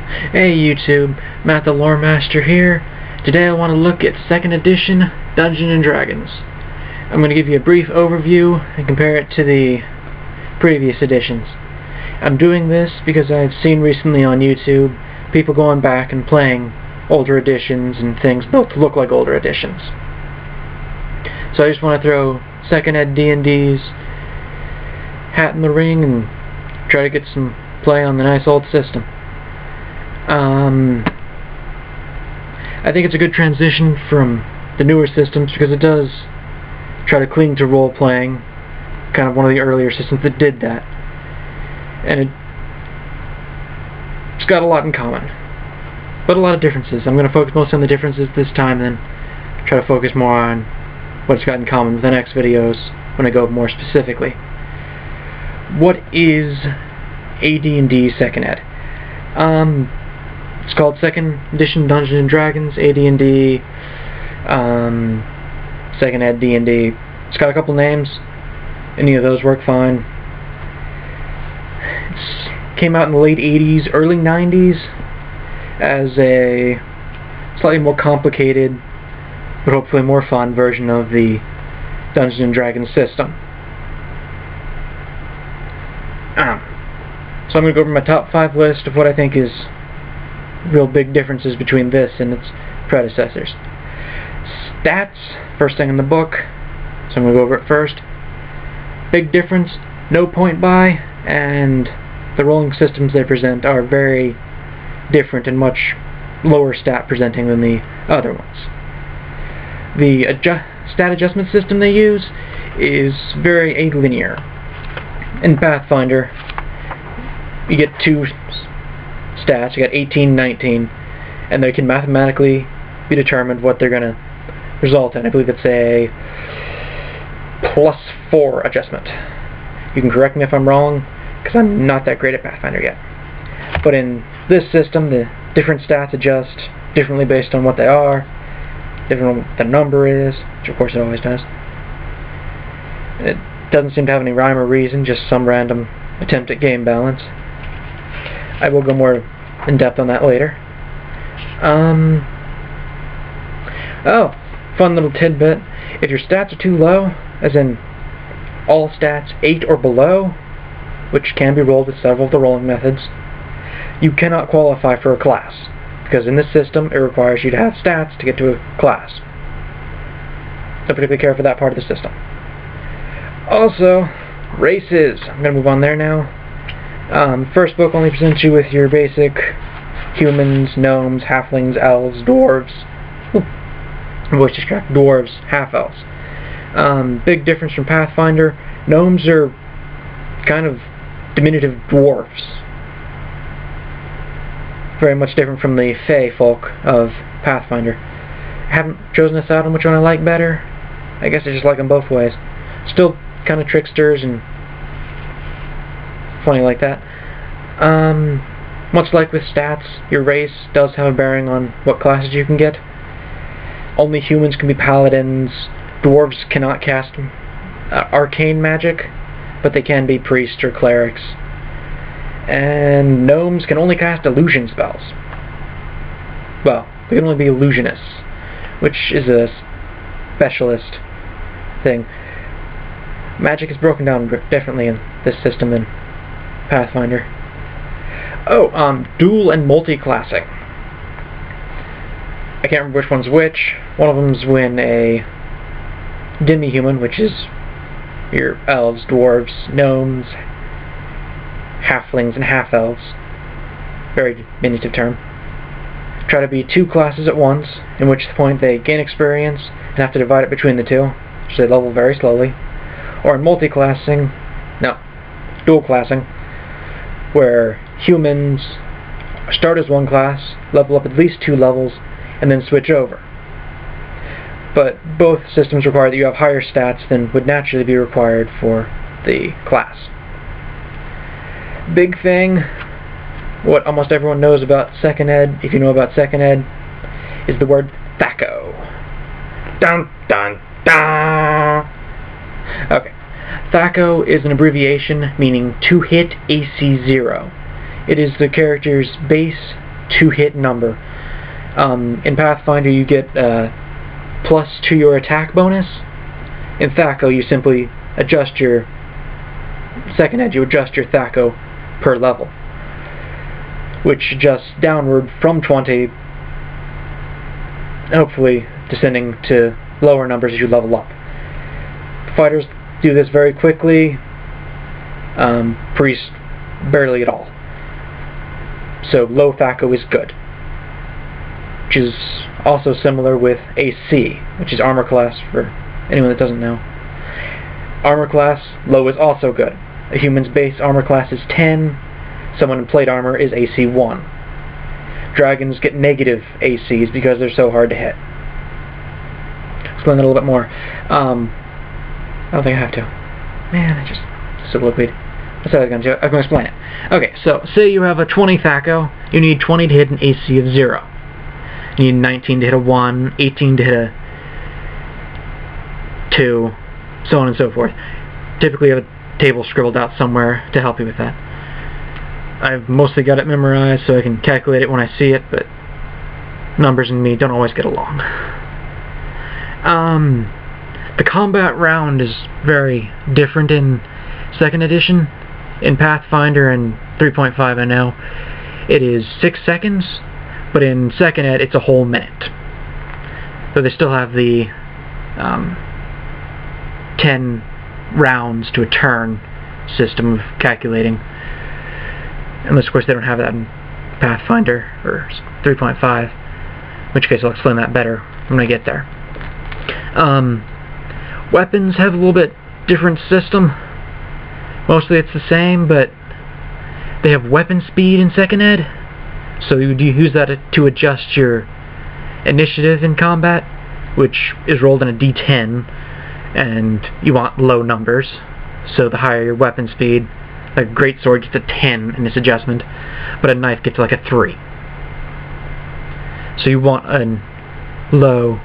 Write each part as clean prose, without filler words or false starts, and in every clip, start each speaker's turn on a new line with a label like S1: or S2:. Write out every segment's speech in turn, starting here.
S1: Hey YouTube, Matt the Lore Master here. Today I want to look at 2nd edition Dungeons & Dragons. I'm going to give you a brief overview and compare it to the previous editions. I'm doing this because I've seen recently on YouTube people going back and playing older editions and things built to look like older editions. So I just want to throw 2nd Ed D&D's hat in the ring and try to get some play on the nice old system. I think it's a good transition from the newer systems because it does try to cling to role-playing, kind of one of the earlier systems that did that. And it's got a lot in common, but a lot of differences. I'm going to focus mostly on the differences this time, then try to focus more on what it's got in common with the next videos when I go more specifically. What is AD&D 2nd Ed? It's called 2nd Edition Dungeons & Dragons, AD&D, 2nd Ed D&D. It's got a couple names. Any of those work fine. It came out in the late 80s, early 90s as a slightly more complicated, but hopefully more fun version of the Dungeons & Dragons system. So I'm going to go over my top 5 list of what I think is real big differences between this and its predecessors. Stats, first thing in the book, so I'm going to go over it first. Big difference, no point buy, and the rolling systems they present are very different and much lower stat presenting than the other ones. The stat adjustment system they use is very alinear. In Pathfinder, you get 2 stats, you got 18, 19, and they can mathematically be determined what they're going to result in. I believe it's a +4 adjustment. You can correct me if I'm wrong, because I'm not that great at Pathfinder yet. But in this system, the different stats adjust differently based on what they are, different on what the number is, which of course it always does. It doesn't seem to have any rhyme or reason, just some random attempt at game balance. I will go more in depth on that later. Oh, fun little tidbit. If your stats are too low, as in all stats 8 or below, which can be rolled with several of the rolling methods, you cannot qualify for a class, because in this system it requires you to have stats to get to a class. So particularly care for that part of the system. Also, races. I'm going to move on there now. First book only presents you with your basic humans, gnomes, halflings, elves, dwarves, voice distract, dwarves, half-elves. Big difference from Pathfinder. Gnomes are kind of diminutive dwarves. Very much different from the Fey folk of Pathfinder. I haven't chosen this out on which one I like better. I guess I just like them both ways. Still kind of tricksters and funny like that. Much like with stats, your race does have a bearing on what classes you can get. Only humans can be paladins. Dwarves cannot cast arcane magic, but they can be priests or clerics. And gnomes can only cast illusion spells. Well, they can only be illusionists, which is a specialist thing. Magic is broken down differently in this system than Pathfinder. Oh, dual and multiclassing. I can't remember which one's which. One of them's when a demi-human, which is your elves, dwarves, gnomes, halflings, and half-elves, very diminutive term, try to be 2 classes at once, in which point they gain experience and have to divide it between the 2, so they level very slowly. Or in multiclassing, no, dual classing, where humans start as 1 class, level up at least 2 levels, and then switch over. But both systems require that you have higher stats than would naturally be required for the class. Big thing, what almost everyone knows about 2nd Ed, if you know about 2nd Ed, is the word THAC0. Dun dun dun! Okay. THAC0 is an abbreviation meaning 2-hit AC 0. It is the character's base 2-hit number. In Pathfinder, you get plus to your attack bonus. In THAC0, you simply adjust your second ed, you adjust your THAC0 per level, which adjusts downward from 20, hopefully descending to lower numbers as you level up. Fighters do this very quickly, priests barely at all. So low THAC0 is good, which is also similar with AC, which is armor class for anyone that doesn't know. Armor class, low is also good. A human's base armor class is 10, someone in plate armor is AC 1. Dragons get negative ACs because they're so hard to hit. Explain that a little bit more. I don't think I have to. Man, I just soliloquied. That's how I was going to explain it. Okay, so say you have a 20 THAC0, you need 20 to hit an AC of 0. You need 19 to hit a 1, 18 to hit a 2, so on and so forth. Typically you have a table scribbled out somewhere to help you with that. I've mostly got it memorized so I can calculate it when I see it, but numbers and me don't always get along. The combat round is very different in 2nd edition. In Pathfinder and 3.5 I know it is 6 seconds, but in 2nd ed it's a whole minute. So they still have the 10 rounds to a turn system of calculating. Unless, of course, they don't have that in Pathfinder or 3.5, in which case I'll explain that better when I get there. Weapons have a little bit different system. Mostly it's the same, but they have weapon speed in 2nd ed, so you use that to adjust your initiative in combat, which is rolled in a D10, and you want low numbers, so the higher your weapon speed. A greatsword gets a 10 in this adjustment, but a knife gets like a 3. So you want a low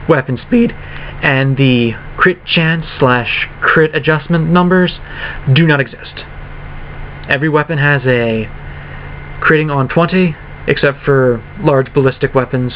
S1: weapon speed, and the crit chance / crit adjustment numbers do not exist. Every weapon has a critting on 20, except for large ballistic weapons,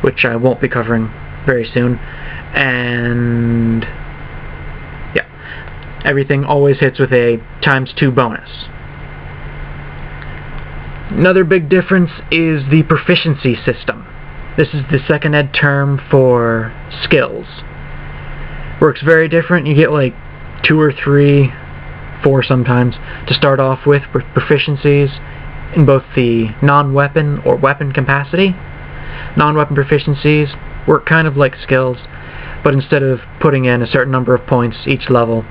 S1: which I won't be covering very soon, and yeah, everything always hits with a ×2 bonus. Another big difference is the proficiency system. This is the 2nd ed term for skills. Works very different. You get like 2 or 3, 4 sometimes, to start off with proficiencies in both the non-weapon or weapon capacity. Non-weapon proficiencies work kind of like skills, but instead of putting in a certain number of points each level,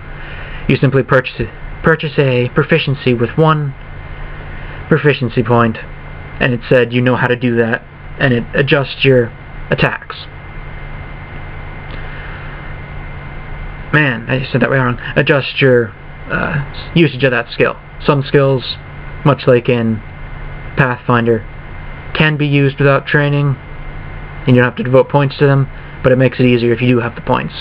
S1: you simply purchase a proficiency with 1 proficiency point, and it said you know how to do that, and it adjusts your attacks. Man, I said that way wrong. Adjust your usage of that skill. Some skills, much like in Pathfinder, can be used without training, and you don't have to devote points to them, but it makes it easier if you do have the points.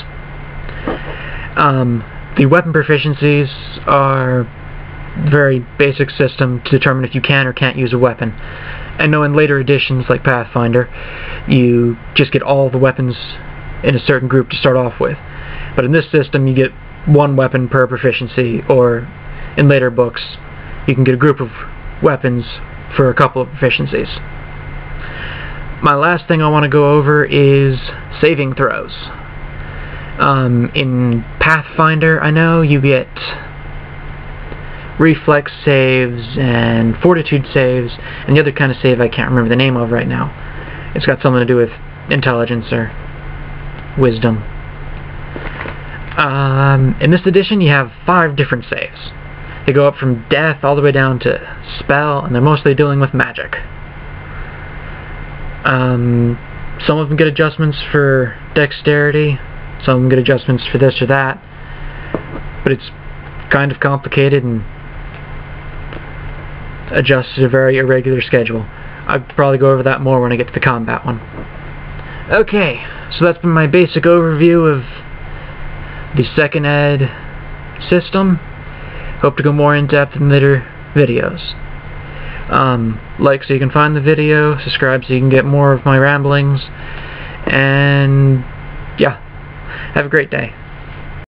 S1: The weapon proficiencies are a very basic system to determine if you can or can't use a weapon. I know in later editions like Pathfinder, you just get all the weapons in a certain group to start off with. But in this system, you get 1 weapon per proficiency, or in later books, you can get a group of weapons for a couple of proficiencies. My last thing I want to go over is saving throws. In Pathfinder, I know you get reflex saves and fortitude saves, and the other kind of save I can't remember the name of right now. It's got something to do with intelligence or wisdom. In this edition, you have 5 different saves. They go up from death all the way down to spell, and they're mostly dealing with magic. Some of them get adjustments for dexterity, some of them get adjustments for this or that, but it's kind of complicated and adjusts a very irregular schedule. I'll probably go over that more when I get to the combat one. Okay, so that's been my basic overview of the 2nd ed system. Hope to go more in depth in later videos. Like so you can find the video, subscribe so you can get more of my ramblings, and yeah, have a great day.